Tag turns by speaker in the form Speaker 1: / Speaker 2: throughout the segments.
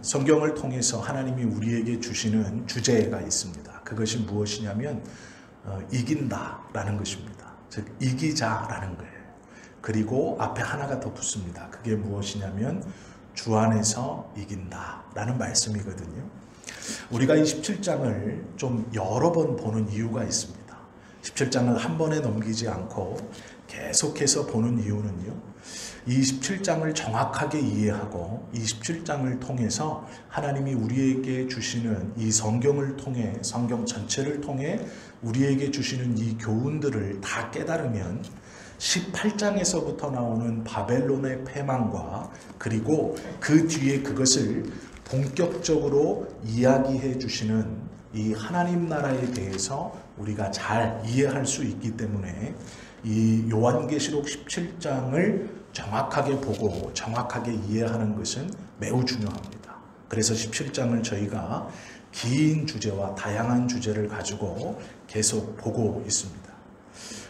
Speaker 1: 성경을 통해서 하나님이 우리에게 주시는 주제가 있습니다. 그것이 무엇이냐면 이긴다라는 것입니다. 즉 이기자라는 거예요. 그리고 앞에 하나가 더 붙습니다. 그게 무엇이냐면 주 안에서 이긴다라는 말씀이거든요. 우리가 이 17장을 좀 여러 번 보는 이유가 있습니다. 17장을 한 번에 넘기지 않고 계속해서 보는 이유는요. 이 17장을 정확하게 이해하고 이 17장을 통해서 하나님이 우리에게 주시는 이 성경을 통해 성경 전체를 통해 우리에게 주시는 이 교훈들을 다 깨달으면 18장에서부터 나오는 바벨론의 패망과 그리고 그 뒤에 그것을 본격적으로 이야기해 주시는 이 하나님 나라에 대해서 우리가 잘 이해할 수 있기 때문에 이 요한계시록 17장을 정확하게 보고 정확하게 이해하는 것은 매우 중요합니다. 그래서 17장을 저희가 긴 주제와 다양한 주제를 가지고 계속 보고 있습니다.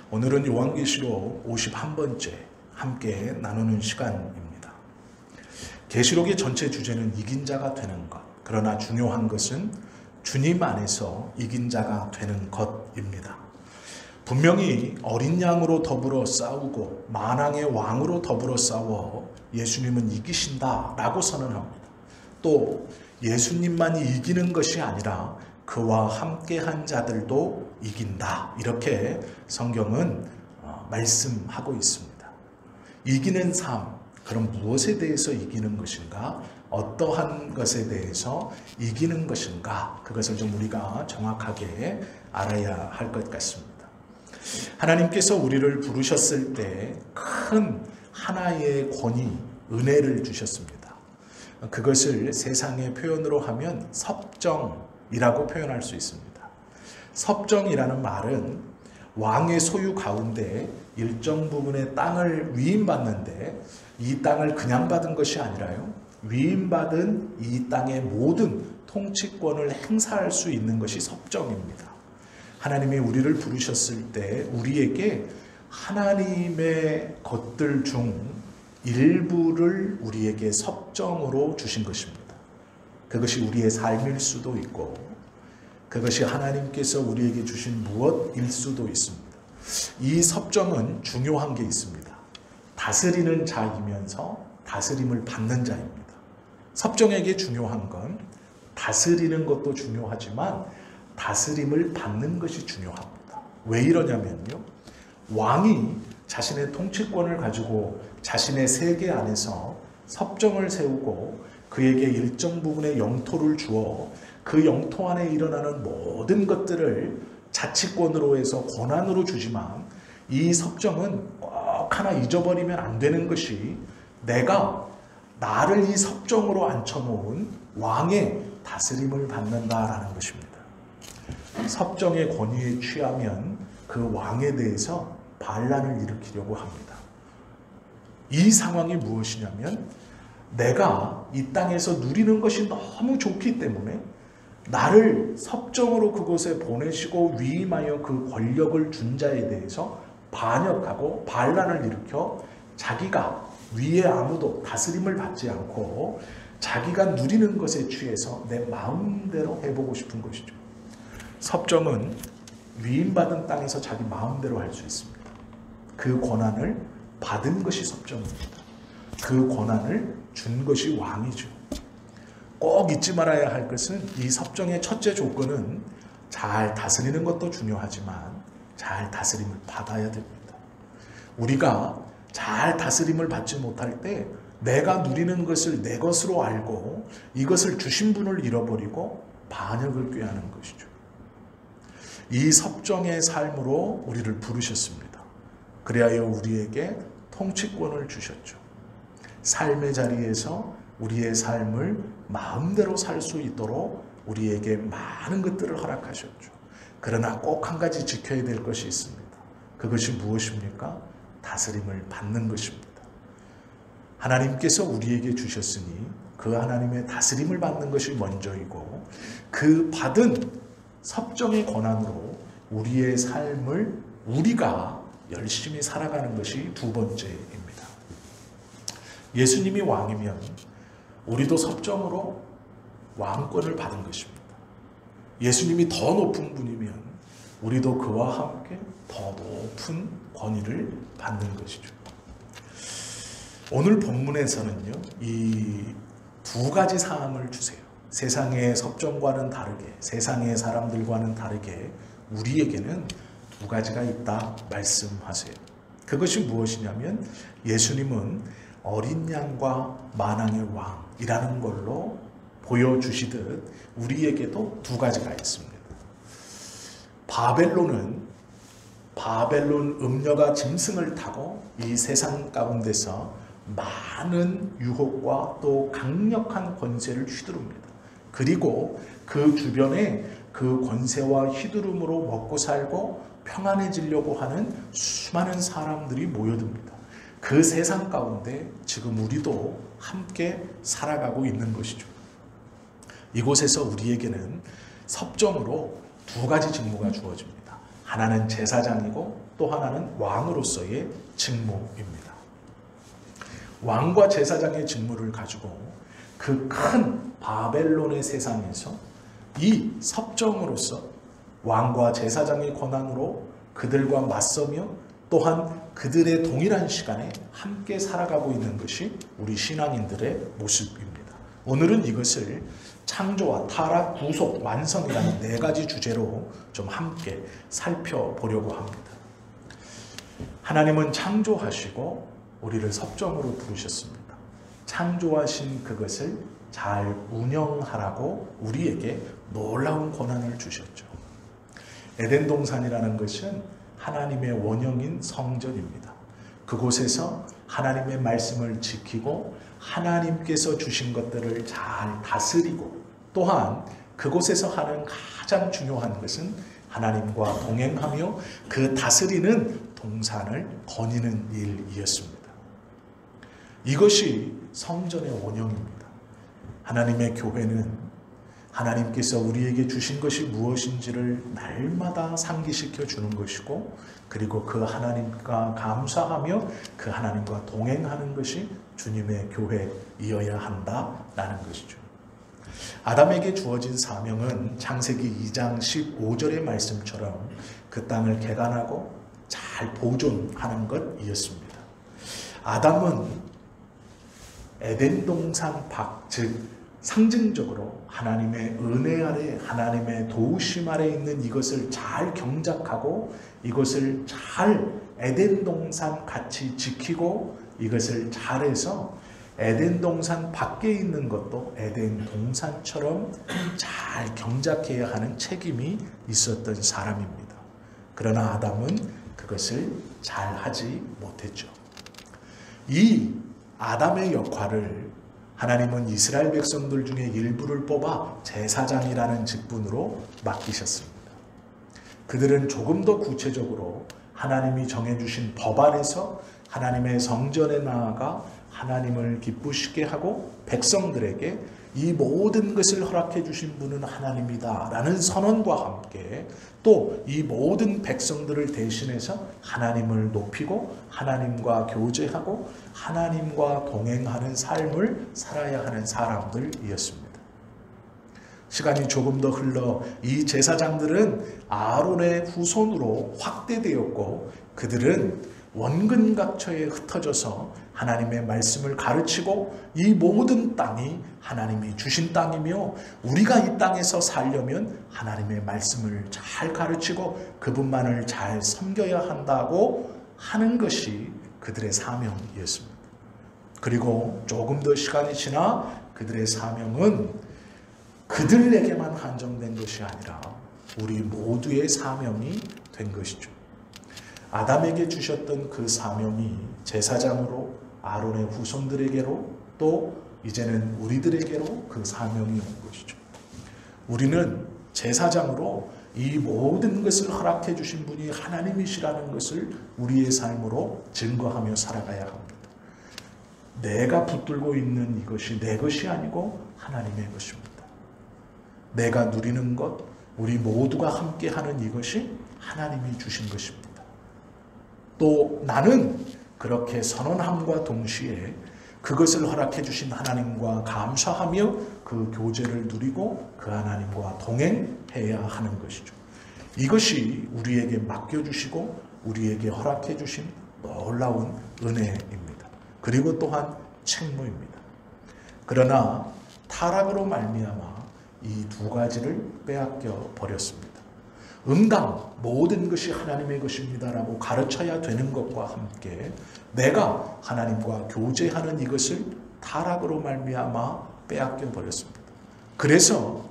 Speaker 1: 오늘은 요한계시록 51번째 함께 나누는 시간입니다. 계시록의 전체 주제는 이긴 자가 되는 것. 그러나 중요한 것은 주님 안에서 이긴 자가 되는 것입니다. 분명히 어린 양으로 더불어 싸우고 만왕의 왕으로 더불어 싸워 예수님은 이기신다라고 선언합니다. 또 예수님만이 이기는 것이 아니라 그와 함께한 자들도 이긴다. 이렇게 성경은 말씀하고 있습니다. 이기는 삶, 그럼 무엇에 대해서 이기는 것인가? 어떠한 것에 대해서 이기는 것인가? 그것을 좀 우리가 정확하게 알아야 할 것 같습니다. 하나님께서 우리를 부르셨을 때 큰 하나의 권위, 은혜를 주셨습니다. 그것을 세상의 표현으로 하면 섭정이라고 표현할 수 있습니다. 섭정이라는 말은 왕의 소유 가운데 일정 부분의 땅을 위임받는데 이 땅을 그냥 받은 것이 아니라요. 위임받은 이 땅의 모든 통치권을 행사할 수 있는 것이 섭정입니다. 하나님이 우리를 부르셨을 때 우리에게 하나님의 것들 중 일부를 우리에게 섭정으로 주신 것입니다. 그것이 우리의 삶일 수도 있고 그것이 하나님께서 우리에게 주신 무엇일 수도 있습니다. 이 섭정은 중요한 게 있습니다. 다스리는 자이면서 다스림을 받는 자입니다. 섭정에게 중요한 건 다스리는 것도 중요하지만 다스림을 받는 것이 중요합니다. 왜 이러냐면요. 왕이 자신의 통치권을 가지고 자신의 세계 안에서 섭정을 세우고 그에게 일정 부분의 영토를 주어 그 영토 안에 일어나는 모든 것들을 자치권으로 해서 권한으로 주지만 이 섭정은 꼭 하나 잊어버리면 안 되는 것이 내가 나를 이 섭정으로 앉혀놓은 왕의 다스림을 받는다라는 것입니다. 섭정의 권위에 취하면 그 왕에 대해서 반란을 일으키려고 합니다. 이 상황이 무엇이냐면 내가 이 땅에서 누리는 것이 너무 좋기 때문에 나를 섭정으로 그곳에 보내시고 위임하여 그 권력을 준 자에 대해서 반역하고 반란을 일으켜 자기가 위에 아무도 다스림을 받지 않고 자기가 누리는 것에 취해서 내 마음대로 해보고 싶은 것이죠. 섭정은 위임받은 땅에서 자기 마음대로 할 수 있습니다. 그 권한을 받은 것이 섭정입니다. 그 권한을 준 것이 왕이죠. 꼭 잊지 말아야 할 것은 이 섭정의 첫째 조건은 잘 다스리는 것도 중요하지만 잘 다스림을 받아야 됩니다. 우리가 잘 다스림을 받지 못할 때 내가 누리는 것을 내 것으로 알고 이것을 주신 분을 잃어버리고 반역을 꾀하는 것이죠. 이 섭정의 삶으로 우리를 부르셨습니다. 그리하여 우리에게 통치권을 주셨죠. 삶의 자리에서 우리의 삶을 마음대로 살 수 있도록 우리에게 많은 것들을 허락하셨죠. 그러나 꼭 한 가지 지켜야 될 것이 있습니다. 그것이 무엇입니까? 다스림을 받는 것입니다. 하나님께서 우리에게 주셨으니 그 하나님의 다스림을 받는 것이 먼저이고 그 받은 섭정의 권한으로 우리의 삶을 우리가 열심히 살아가는 것이 두 번째입니다. 예수님이 왕이면 우리도 섭정으로 왕권을 받은 것입니다. 예수님이 더 높은 분이면 우리도 그와 함께 더 높은 권위를 받는 것이죠. 오늘 본문에서는요, 이 두 가지 사항을 주세요. 세상의 섭정과는 다르게, 세상의 사람들과는 다르게 우리에게는 두 가지가 있다 말씀하세요. 그것이 무엇이냐면 예수님은 어린 양과 만왕의 왕이라는 걸로 보여주시듯 우리에게도 두 가지가 있습니다. 바벨론 음녀가 짐승을 타고 이 세상 가운데서 많은 유혹과 또 강력한 권세를 휘두릅니다. 그리고 그 주변에 그 권세와 휘두름으로 먹고 살고 평안해지려고 하는 수많은 사람들이 모여듭니다. 그 세상 가운데 지금 우리도 함께 살아가고 있는 것이죠. 이곳에서 우리에게는 섭정으로 두 가지 직무가 주어집니다. 하나는 제사장이고 또 하나는 왕으로서의 직무입니다. 왕과 제사장의 직무를 가지고 그 큰 바벨론의 세상에서 이 섭정으로서 왕과 제사장의 권한으로 그들과 맞서며 또한 그들의 동일한 시간에 함께 살아가고 있는 것이 우리 신앙인들의 모습입니다. 오늘은 이것을 창조와 타락, 구속, 완성이라는 네 가지 주제로 좀 함께 살펴보려고 합니다. 하나님은 창조하시고 우리를 섭정으로 부르셨습니다. 창조하신 그것을 잘 운영하라고 우리에게 놀라운 권한을 주셨죠. 에덴 동산이라는 것은 하나님의 원형인 성전입니다. 그곳에서 하나님의 말씀을 지키고 하나님께서 주신 것들을 잘 다스리고 또한 그곳에서 하는 가장 중요한 것은 하나님과 동행하며 그 다스리는 동산을 거니는 일이었습니다. 이것이 성전의 원형입니다. 하나님의 교회는 하나님께서 우리에게 주신 것이 무엇인지를 날마다 상기시켜 주는 것이고 그리고 그 하나님과 감사하며 그 하나님과 동행하는 것이 주님의 교회이어야 한다라는 것이죠. 아담에게 주어진 사명은 창세기 2장 15절의 말씀처럼 그 땅을 개간하고 잘 보존하는 것이었습니다. 아담은 에덴 동산 밖, 즉 상징적으로 하나님의 은혜 아래 하나님의 도우심 아래 있는 이것을 잘 경작하고 이것을 잘 에덴 동산 같이 지키고 이것을 잘해서 에덴 동산 밖에 있는 것도 에덴 동산처럼 잘 경작해야 하는 책임이 있었던 사람입니다. 그러나 아담은 그것을 잘 하지 못했죠. 이 아담의 역할을 하나님은 이스라엘 백성들 중에 일부를 뽑아 제사장이라는 직분으로 맡기셨습니다. 그들은 조금 더 구체적으로 하나님이 정해주신 법 안에서 하나님의 성전에 나아가 하나님을 기쁘시게 하고 백성들에게 이 모든 것을 허락해 주신 분은 하나님이다 라는 선언과 함께 또 이 모든 백성들을 대신해서 하나님을 높이고 하나님과 교제하고 하나님과 동행하는 삶을 살아야 하는 사람들이었습니다. 시간이 조금 더 흘러 이 제사장들은 아론의 후손으로 확대되었고 그들은 원근각처에 흩어져서 하나님의 말씀을 가르치고 이 모든 땅이 하나님이 주신 땅이며 우리가 이 땅에서 살려면 하나님의 말씀을 잘 가르치고 그분만을 잘 섬겨야 한다고 하는 것이 그들의 사명이었습니다. 그리고 조금 더 시간이 지나 그들의 사명은 그들에게만 한정된 것이 아니라 우리 모두의 사명이 된 것이죠. 아담에게 주셨던 그 사명이 제사장으로 아론의 후손들에게로 또 이제는 우리들에게로 그 사명이 온 것이죠. 우리는 제사장으로 이 모든 것을 허락해 주신 분이 하나님이시라는 것을 우리의 삶으로 증거하며 살아가야 합니다. 내가 붙들고 있는 이것이 내 것이 아니고 하나님의 것입니다. 내가 누리는 것, 우리 모두가 함께하는 이것이 하나님이 주신 것입니다. 또 나는 그렇게 선언함과 동시에 그것을 허락해 주신 하나님과 감사하며 그 교제를 누리고 그 하나님과 동행해야 하는 것이죠. 이것이 우리에게 맡겨주시고 우리에게 허락해 주신 놀라운 은혜입니다. 그리고 또한 책무입니다. 그러나 타락으로 말미암아 이 두 가지를 빼앗겨 버렸습니다. 응당 모든 것이 하나님의 것입니다라고 가르쳐야 되는 것과 함께 내가 하나님과 교제하는 이것을 타락으로 말미암아 빼앗겨 버렸습니다. 그래서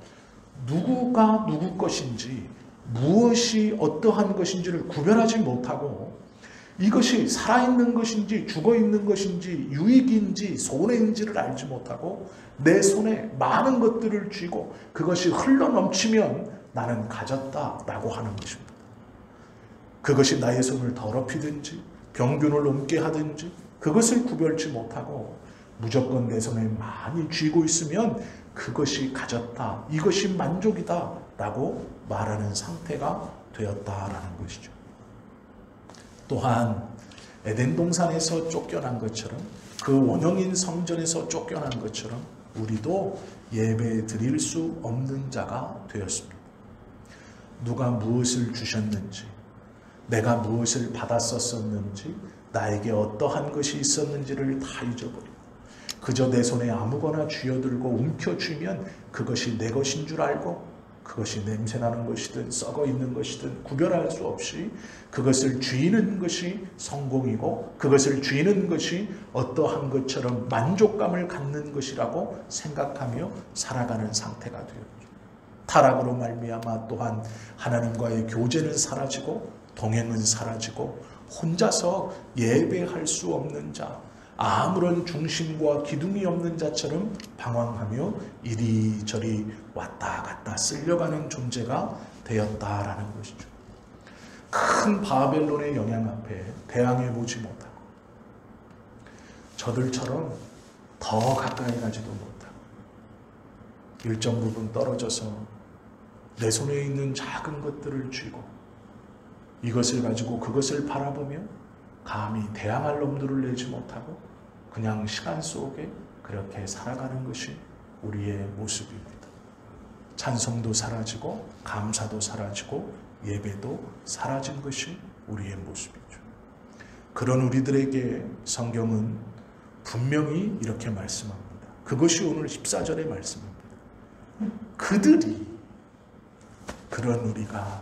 Speaker 1: 누구가 누구 것인지 무엇이 어떠한 것인지를 구별하지 못하고 이것이 살아있는 것인지 죽어있는 것인지 유익인지 손해인지를 알지 못하고 내 손에 많은 것들을 쥐고 그것이 흘러넘치면 나는 가졌다라고 하는 것입니다. 그것이 나의 손을 더럽히든지 병균을 옮게 하든지 그것을 구별치 못하고 무조건 내 손에 많이 쥐고 있으면 그것이 가졌다, 이것이 만족이다 라고 말하는 상태가 되었다라는 것이죠. 또한 에덴 동산에서 쫓겨난 것처럼 그 원형인 성전에서 쫓겨난 것처럼 우리도 예배 드릴 수 없는 자가 되었습니다. 누가 무엇을 주셨는지, 내가 무엇을 받았었는지, 나에게 어떠한 것이 있었는지를 다 잊어버리고 그저 내 손에 아무거나 쥐어들고 움켜쥐면 그것이 내 것인 줄 알고 그것이 냄새나는 것이든 썩어 있는 것이든 구별할 수 없이 그것을 쥐는 것이 성공이고 그것을 쥐는 것이 어떠한 것처럼 만족감을 갖는 것이라고 생각하며 살아가는 상태가 되었죠. 타락으로 말미암아 또한 하나님과의 교제는 사라지고 동행은 사라지고 혼자서 예배할 수 없는 자, 아무런 중심과 기둥이 없는 자처럼 방황하며 이리저리 왔다 갔다 쓸려가는 존재가 되었다라는 것이죠. 큰 바벨론의 영향 앞에 대항해 보지 못하고 저들처럼 더 가까이 가지도 못하고 일정 부분 떨어져서 내 손에 있는 작은 것들을 쥐고 이것을 가지고 그것을 바라보며 감히 대항할 놈들을 내지 못하고 그냥 시간 속에 그렇게 살아가는 것이 우리의 모습입니다. 찬송도 사라지고 감사도 사라지고 예배도 사라진 것이 우리의 모습이죠. 그런 우리들에게 성경은 분명히 이렇게 말씀합니다. 그것이 오늘 14절의 말씀입니다. 그들이, 그런 우리가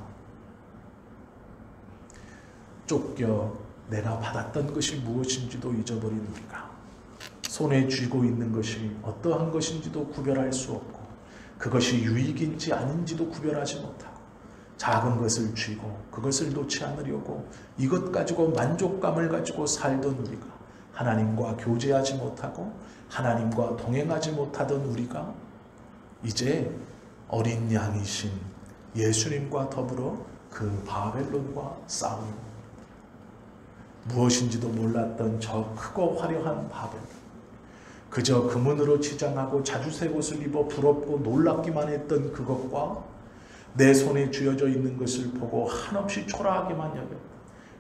Speaker 1: 쫓겨 내가 받았던 것이 무엇인지도 잊어버린 우리가 손에 쥐고 있는 것이 어떠한 것인지도 구별할 수 없고 그것이 유익인지 아닌지도 구별하지 못하고 작은 것을 쥐고 그것을 놓지 않으려고 이것 가지고 만족감을 가지고 살던 우리가 하나님과 교제하지 못하고 하나님과 동행하지 못하던 우리가 이제 어린 양이신 예수님과 더불어 그 바벨론과 싸우는 무엇인지도 몰랐던 저 크고 화려한 바벨론, 그저 금은으로 치장하고 자주색 옷을 입어 부럽고 놀랍기만 했던 그것과 내 손에 쥐어져 있는 것을 보고 한없이 초라하게만 여겼다.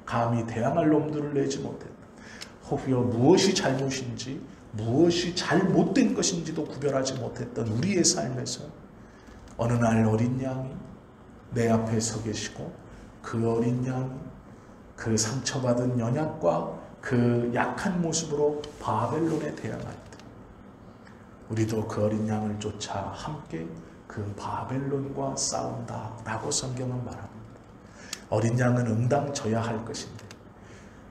Speaker 1: 감히 대항할 놈들을 내지 못했다. 혹여 무엇이 잘못인지 무엇이 잘못된 것인지도 구별하지 못했던 우리의 삶에서 어느 날 어린 양이 내 앞에 서 계시고 그 어린 양이 그 상처받은 연약과 그 약한 모습으로 바벨론에 대항할 때 우리도 그 어린 양을 쫓아 함께 그 바벨론과 싸운다라고 성경은 말합니다. 어린 양은 응당져야 할 것인데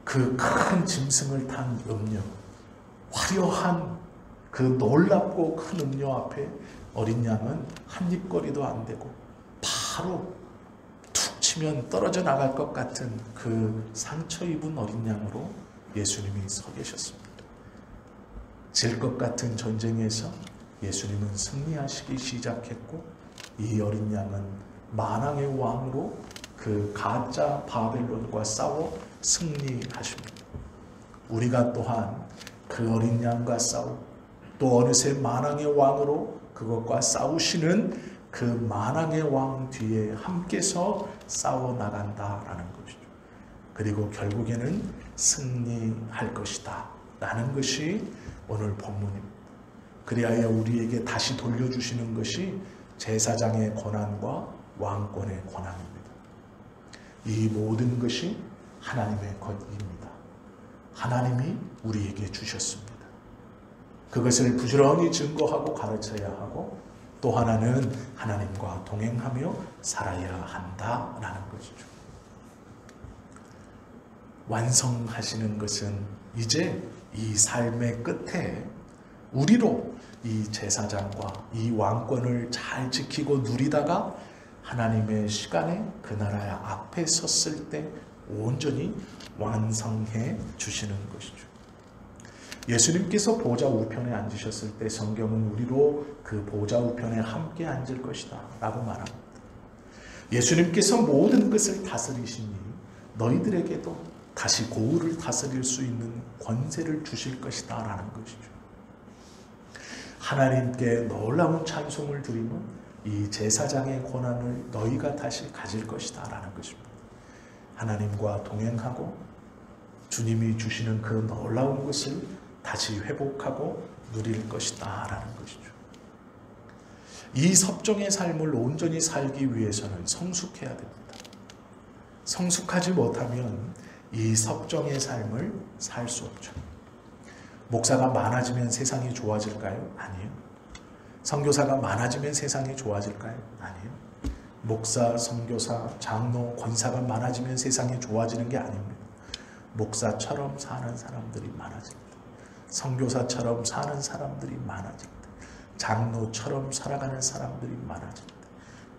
Speaker 1: 그 큰 짐승을 탄 음녀, 화려한 그 놀랍고 큰 음녀 앞에 어린 양은 한 입거리도 안 되고 바로 툭 치면 떨어져 나갈 것 같은 그 상처 입은 어린 양으로 예수님이 서 계셨습니다. 질 것 같은 전쟁에서 예수님은 승리하시기 시작했고 이 어린 양은 만왕의 왕으로 그 가짜 바벨론과 싸워 승리하십니다. 우리가 또한 그 어린 양과 싸우고 또 어느새 만왕의 왕으로 그것과 싸우시는 그 만왕의 왕 뒤에 함께서 싸워 나간다라는 것이죠. 그리고 결국에는 승리할 것이다 라는 것이 오늘 본문입니다. 그리하여 우리에게 다시 돌려주시는 것이 제사장의 권한과 왕권의 권한입니다. 이 모든 것이 하나님의 것입니다. 하나님이 우리에게 주셨습니다. 그것을 부지런히 증거하고 가르쳐야 하고 또 하나는 하나님과 동행하며 살아야 한다라는 것이죠. 완성하시는 것은 이제 이 삶의 끝에 우리로 이 제사장과 이 왕권을 잘 지키고 누리다가 하나님의 시간에 그 나라 앞에 섰을 때 온전히 완성해 주시는 것이죠. 예수님께서 보좌 우편에 앉으셨을 때 성경은 우리로 그 보좌 우편에 함께 앉을 것이다 라고 말합니다. 예수님께서 모든 것을 다스리시니 너희들에게도 다시 고을을 다스릴 수 있는 권세를 주실 것이다 라는 것이죠. 하나님께 놀라운 찬송을 드리면 이 제사장의 권한을 너희가 다시 가질 것이다 라는 것입니다. 하나님과 동행하고 주님이 주시는 그 놀라운 것을 다시 회복하고 누릴 것이다 라는 것이죠. 이 섭정의 삶을 온전히 살기 위해서는 성숙해야 됩니다. 성숙하지 못하면 이 섭정의 삶을 살 수 없죠. 목사가 많아지면 세상이 좋아질까요? 아니에요. 선교사가 많아지면 세상이 좋아질까요? 아니에요. 목사, 선교사, 장로, 권사가 많아지면 세상이 좋아지는 게 아닙니다. 목사처럼 사는 사람들이 많아집니다. 선교사처럼 사는 사람들이 많아집니다. 장로처럼 살아가는 사람들이 많아집니다.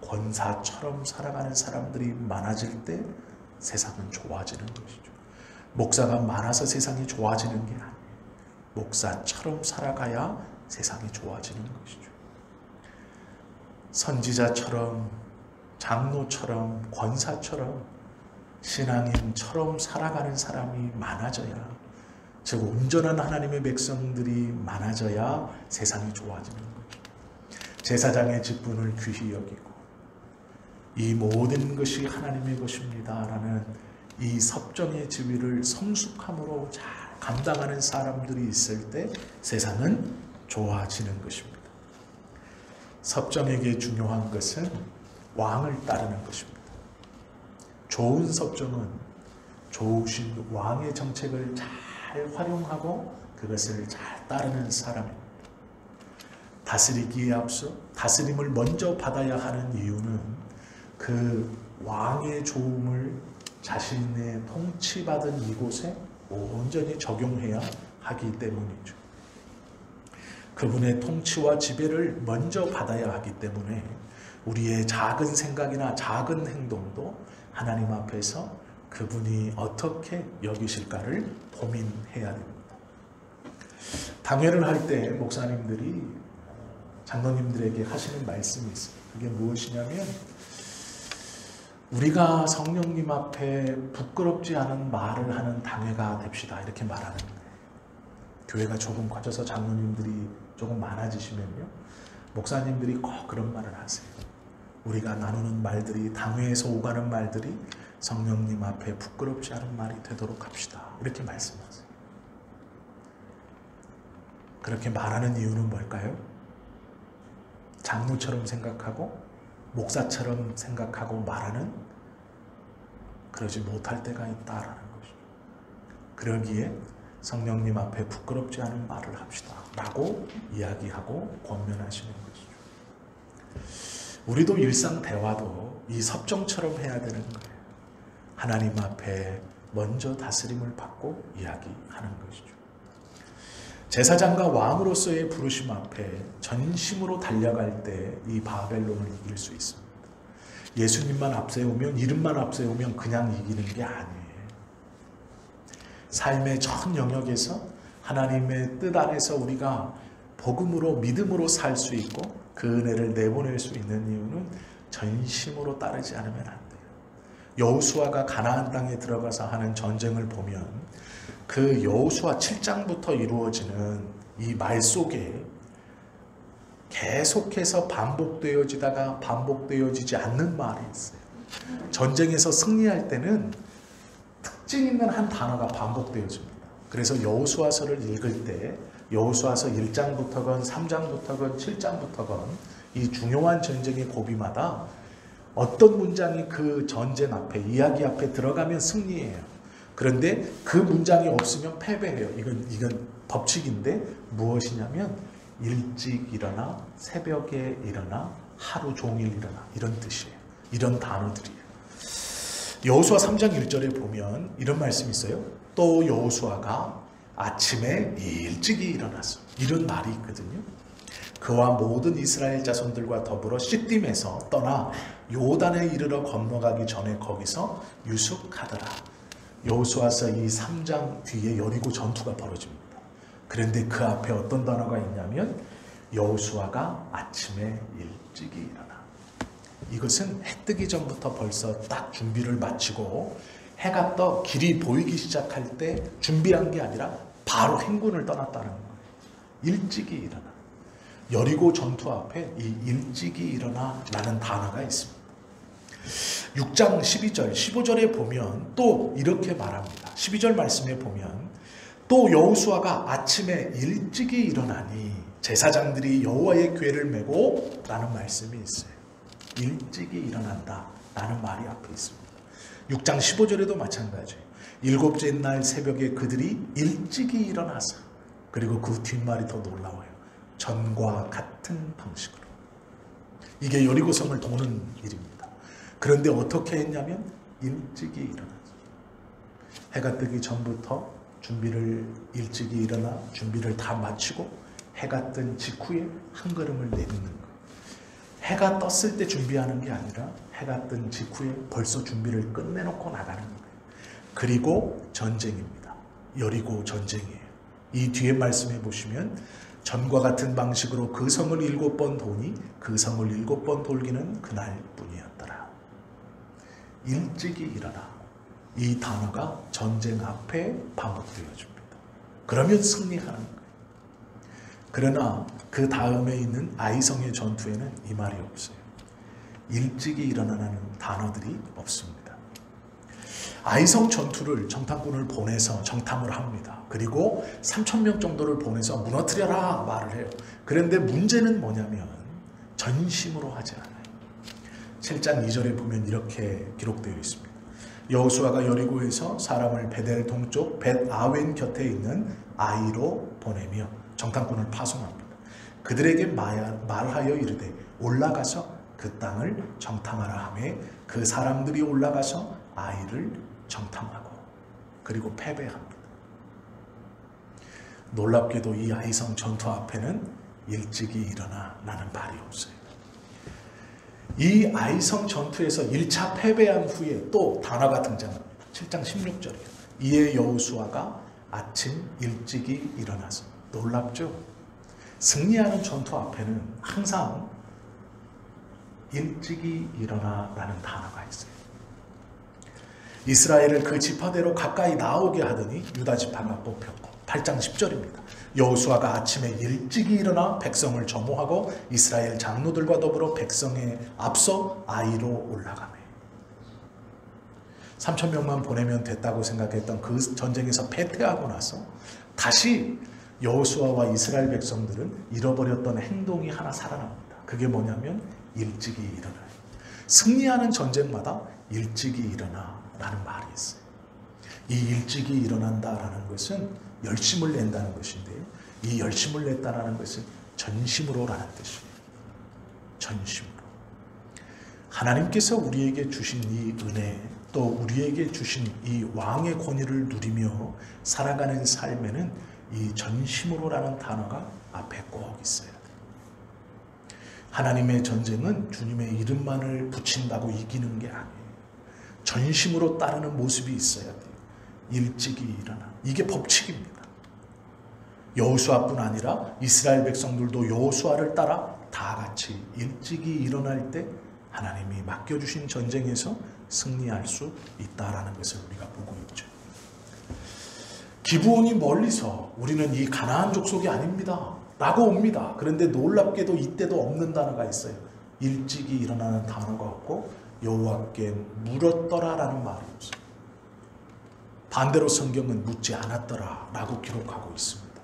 Speaker 1: 권사처럼 살아가는 사람들이 많아질 때 세상은 좋아지는 것이죠. 목사가 많아서 세상이 좋아지는 게 아니에요. 목사처럼 살아가야 세상이 좋아지는 것이죠. 선지자처럼, 장로처럼, 권사처럼, 신앙인처럼 살아가는 사람이 많아져야, 즉 온전한 하나님의 백성들이 많아져야 세상이 좋아지는 거죠. 제사장의 직분을 귀히 여기고 이 모든 것이 하나님의 것입니다 라는 이 섭정의 지위를 성숙함으로 잘 감당하는 사람들이 있을 때 세상은 좋아지는 것입니다. 섭정에게 중요한 것은 왕을 따르는 것입니다. 좋은 섭정은 좋으신 왕의 정책을 잘 활용하고 그것을 잘 따르는 사람입니다. 다스리기에 앞서 다스림을 먼저 받아야 하는 이유는 그 왕의 조음을 자신의 통치받은 이곳에 온전히 적용해야 하기 때문이죠. 그분의 통치와 지배를 먼저 받아야 하기 때문에 우리의 작은 생각이나 작은 행동도 하나님 앞에서 그분이 어떻게 여기실까를 고민해야 됩니다. 당회를 할 때 목사님들이 장로님들에게 하시는 말씀이 있어요. 그게 무엇이냐면 우리가 성령님 앞에 부끄럽지 않은 말을 하는 당회가 됩시다 이렇게 말하는 거예요. 교회가 조금 커져서 장로님들이 조금 많아지시면요, 목사님들이 꼭 그런 말을 하세요. 우리가 나누는 말들이, 당회에서 오가는 말들이 성령님 앞에 부끄럽지 않은 말이 되도록 합시다 이렇게 말씀하세요. 그렇게 말하는 이유는 뭘까요? 장로처럼 생각하고 목사처럼 생각하고 말하는, 그러지 못할 때가 있다라는 것이죠. 그러기에 성령님 앞에 부끄럽지 않은 말을 합시다 라고 이야기하고 권면하시는 것이죠. 우리도 일상 대화도 이 섭정처럼 해야 되는 거예요. 하나님 앞에 먼저 다스림을 받고 이야기하는 것이죠. 제사장과 왕으로서의 부르심 앞에 전심으로 달려갈 때 이 바벨론을 이길 수 있습니다. 예수님만 앞세우면, 이름만 앞세우면 그냥 이기는 게 아니에요. 삶의 전 영역에서 하나님의 뜻 안에서 우리가 복음으로, 믿음으로 살 수 있고 그 은혜를 내보낼 수 있는 이유는 전심으로 따르지 않으면 안 돼요. 여호수아가 가나안 땅에 들어가서 하는 전쟁을 보면 그 여호수아 7장부터 이루어지는 이 말 속에 계속해서 반복되어지다가 반복되어지지 않는 말이 있어요. 전쟁에서 승리할 때는 특징 있는 한 단어가 반복되어집니다. 그래서 여호수아서를 읽을 때 여호수아서 1장부터건 3장부터건 7장부터건 이 중요한 전쟁의 고비마다 어떤 문장이 그 전쟁 앞에, 이야기 앞에 들어가면 승리해요. 그런데 그 문장이 없으면 패배해요. 이건 법칙인데 무엇이냐면 일찍 일어나, 새벽에 일어나, 하루 종일 일어나, 이런 뜻이에요. 이런 단어들이에요. 여호수아 3장 1절에 보면 이런 말씀이 있어요. 또 여호수아가 아침에 일찍이 일어났어. 이런 말이 있거든요. 그와 모든 이스라엘 자손들과 더불어 시딤에서 떠나 요단에 이르러 건너가기 전에 거기서 유숙하더라. 여호수아서 이 3장 뒤에 여리고 전투가 벌어집니다. 그런데 그 앞에 어떤 단어가 있냐면 여호수아가 아침에 일찍이 일어나. 이것은 해 뜨기 전부터 벌써 딱 준비를 마치고 해가 떠 길이 보이기 시작할 때 준비한 게 아니라 바로 행군을 떠났다는 거예요. 일찍이 일어나. 여리고 전투 앞에 이 일찍이 일어나 라는 단어가 있습니다. 6장 12절, 15절에 보면 또 이렇게 말합니다. 12절 말씀에 보면 또 여호수아가 아침에 일찍이 일어나니 제사장들이 여호와의 궤를 메고 라는 말씀이 있어요. 일찍이 일어난다 라는 말이 앞에 있습니다. 6장 15절에도 마찬가지예요. 일곱째 날 새벽에 그들이 일찍이 일어나서, 그리고 그 뒷말이 더 놀라워요. 전과 같은 방식으로. 이게 여리고성을 도는 일입니다. 그런데 어떻게 했냐면 일찍이 일어나서 해가 뜨기 전부터 준비를 일찍이 일어나 준비를 다 마치고 해가 뜬 직후에 한 걸음을 내딛는 거예요. 해가 떴을 때 준비하는 게 아니라 해가 뜬 직후에 벌써 준비를 끝내놓고 나가는 거예요. 그리고 전쟁입니다. 여리고 전쟁이에요. 이 뒤에 말씀해 보시면 전과 같은 방식으로 그 성을 7번 도니 그 성을 7번 돌기는 그날뿐이었더라. 일찍이 일어나. 이 단어가 전쟁 앞에 반복되어집니다. 그러면 승리하는 거예요. 그러나 그 다음에 있는 아이성의 전투에는 이 말이 없어요. 일찍이 일어나는 단어들이 없습니다. 아이성 전투를 정탐꾼을 보내서 정탐을 합니다. 그리고 3,000명 정도를 보내서 무너뜨려라 말을 해요. 그런데 문제는 뭐냐면 전심으로 하지 않아요. 7장 2절에 보면 이렇게 기록되어 있습니다. 여호수아가 여리고에서 사람을 베델 동쪽 벳아웬 곁에 있는 아이로 보내며 정탐꾼을 파송합니다. 그들에게 말하여 이르되 올라가서 그 땅을 정탐하라 하매 그 사람들이 올라가서 아이를 정탐하고 그리고 패배합니다. 놀랍게도 이 아이성 전투 앞에는 일찍이 일어나 라는 말이 없어요. 이 아이성 전투에서 1차 패배한 후에 또 단어가 등장합니다. 7장 16절이에요. 이에 여호수아가 아침 일찍이 일어나서. 놀랍죠? 승리하는 전투 앞에는 항상 일찍이 일어나 라는 단어가 있어요. 이스라엘을 그 지파대로 가까이 나오게 하더니 유다 지파가 뽑혔고 8장 10절입니다. 여호수아가 아침에 일찍이 일어나 백성을 점호하고 이스라엘 장로들과 더불어 백성에 앞서 아이로 올라가매. 3,000명만 보내면 됐다고 생각했던 그 전쟁에서 패퇴하고 나서 다시 여호수아와 이스라엘 백성들은 잃어버렸던 행동이 하나 살아납니다. 그게 뭐냐면 일찍이 일어나요. 승리하는 전쟁마다 일찍이 일어나 라는 말이 있어요. 이 일찍이 일어난다라는 것은 열심을 낸다는 것인데요. 이 열심을 냈다라는 것은 전심으로라는 뜻이에요. 전심으로. 하나님께서 우리에게 주신 이 은혜, 또 우리에게 주신 이 왕의 권위를 누리며 살아가는 삶에는 이 전심으로라는 단어가 앞에 꼭 있어야 돼요. 하나님의 전쟁은 주님의 이름만을 붙인다고 이기는 게 아니에요. 전심으로 따르는 모습이 있어야 돼요. 일찍이 일어나. 이게 법칙입니다. 여호수아뿐 아니라 이스라엘 백성들도 여호수아를 따라 다 같이 일찍이 일어날 때 하나님이 맡겨주신 전쟁에서 승리할 수 있다라는 것을 우리가 보고 있죠. 기브온이 멀리서 우리는 이 가나안 족속이 아닙니다 라고 옵니다. 그런데 놀랍게도 이때도 없는 단어가 있어요. 일찍이 일어나는 단어가 없고 여호와께 물었더라 라는 말이 없어요. 반대로 성경은 묻지 않았더라 라고 기록하고 있습니다.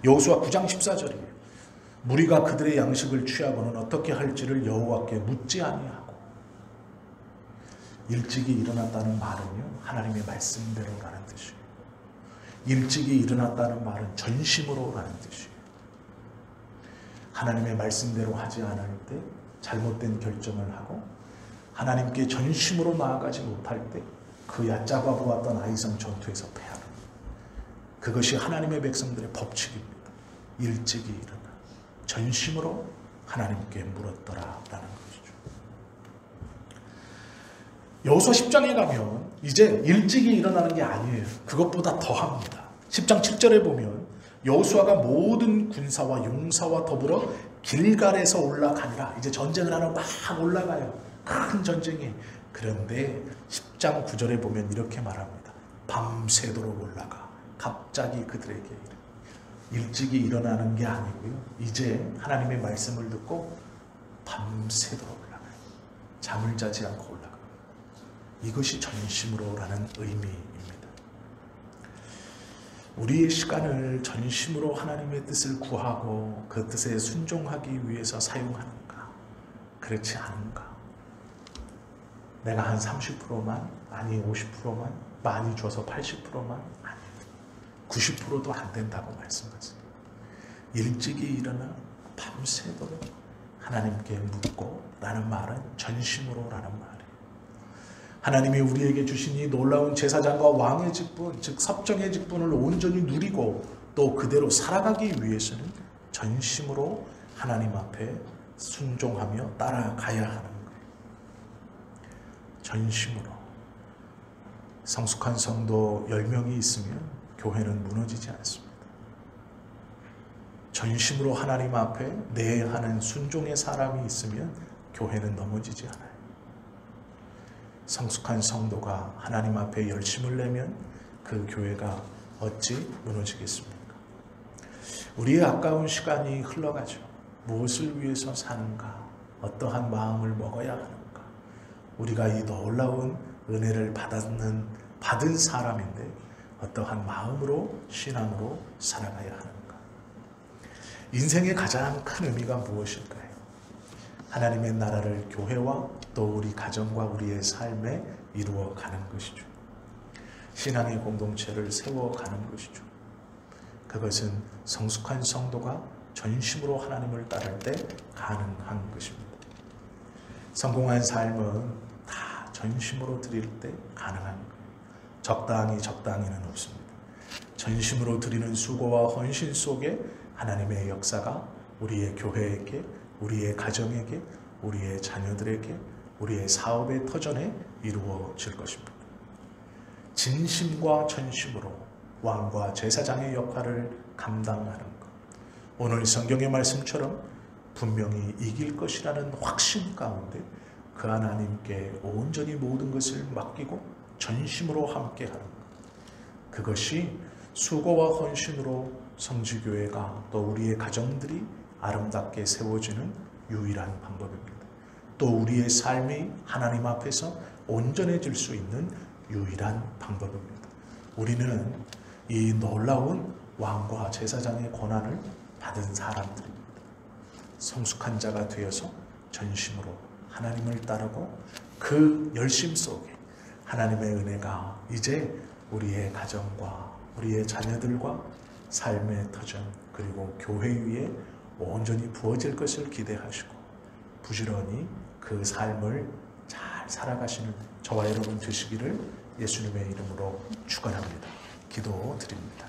Speaker 1: 여호수아 9장 14절이에요. 무리가 그들의 양식을 취하고는 어떻게 할지를 여호와께 묻지 아니하고. 일찍이 일어났다는 말은요, 하나님의 말씀대로라는 뜻이에요. 일찍이 일어났다는 말은 전심으로라는 뜻이에요. 하나님의 말씀대로 하지 않을 때 잘못된 결정을 하고 하나님께 전심으로 나아가지 못할 때 그 얕잡아 보았던 아이성 전투에서 패하는, 그것이 하나님의 백성들의 법칙입니다. 일찍이 일어나 전심으로 하나님께 물었더라라는 것이죠. 여호수아 10장에 가면 이제 일찍이 일어나는 게 아니에요. 그것보다 더합니다. 10장 7절에 보면 여호수아가 모든 군사와 용사와 더불어 길갈에서 올라가니라. 이제 전쟁을 하러 막 올라가요. 큰 전쟁이. 그런데 10장 9절에 보면 이렇게 말합니다. 밤새도록 올라가 갑자기 그들에게 일찍이 일어나는 게 아니고요, 이제 하나님의 말씀을 듣고 밤새도록 올라가요. 잠을 자지 않고 올라가요. 이것이 전심으로라는 의미입니다. 우리의 시간을 전심으로 하나님의 뜻을 구하고 그 뜻에 순종하기 위해서 사용하는가, 그렇지 않은가? 내가 한 30%만, 아니 50%만, 많이 줘서 80%만, 아니 90%도 안 된다고 말씀하세요. 일찍이 일어나 밤새도록 하나님께 묻고 라는 말은 전심으로라는 말이에요. 하나님이 우리에게 주신 이 놀라운 제사장과 왕의 직분, 즉 섭정의 직분을 온전히 누리고 또 그대로 살아가기 위해서는 전심으로 하나님 앞에 순종하며 따라가야 하는 거예요. 전심으로. 성숙한 성도 10명이 있으면 교회는 무너지지 않습니다. 전심으로 하나님 앞에 내하는 순종의 사람이 있으면 교회는 넘어지지 않아요. 성숙한 성도가 하나님 앞에 열심을 내면 그 교회가 어찌 무너지겠습니까? 우리의 아까운 시간이 흘러가죠. 무엇을 위해서 사는가? 어떠한 마음을 먹어야 하는가? 우리가 이 놀라운 은혜를 받은 사람인데 어떠한 마음으로, 신앙으로 살아가야 하는가? 인생의 가장 큰 의미가 무엇일까요? 하나님의 나라를 교회와 또 우리 가정과 우리의 삶에 이루어가는 것이죠. 신앙의 공동체를 세워가는 것이죠. 그것은 성숙한 성도가 전심으로 하나님을 따를 때 가능한 것입니다. 성공한 삶은 다 전심으로 드릴 때 가능한 거예요. 적당히는 없습니다. 전심으로 드리는 수고와 헌신 속에 하나님의 역사가 우리의 교회에게, 우리의 가정에게, 우리의 자녀들에게, 우리의 사업의 터전에 이루어질 것입니다. 진심과 전심으로 왕과 제사장의 역할을 감당하는 것. 오늘 성경의 말씀처럼 분명히 이길 것이라는 확신 가운데 그 하나님께 온전히 모든 것을 맡기고 전심으로 함께하는 것. 그것이 수고와 헌신으로 성지교회가 또 우리의 가정들이 아름답게 세워지는 유일한 방법입니다. 또 우리의 삶이 하나님 앞에서 온전해질 수 있는 유일한 방법입니다. 우리는 이 놀라운 왕과 제사장의 권한을 받은 사람들입니다. 성숙한 자가 되어서 전심으로 하나님을 따르고 그 열심 속에 하나님의 은혜가 이제 우리의 가정과 우리의 자녀들과 삶의 터전 그리고 교회 위에 온전히 부어질 것을 기대하시고 부지런히 그 삶을 잘 살아가시는 저와 여러분 되시기를 예수님의 이름으로 축원합니다. 기도드립니다.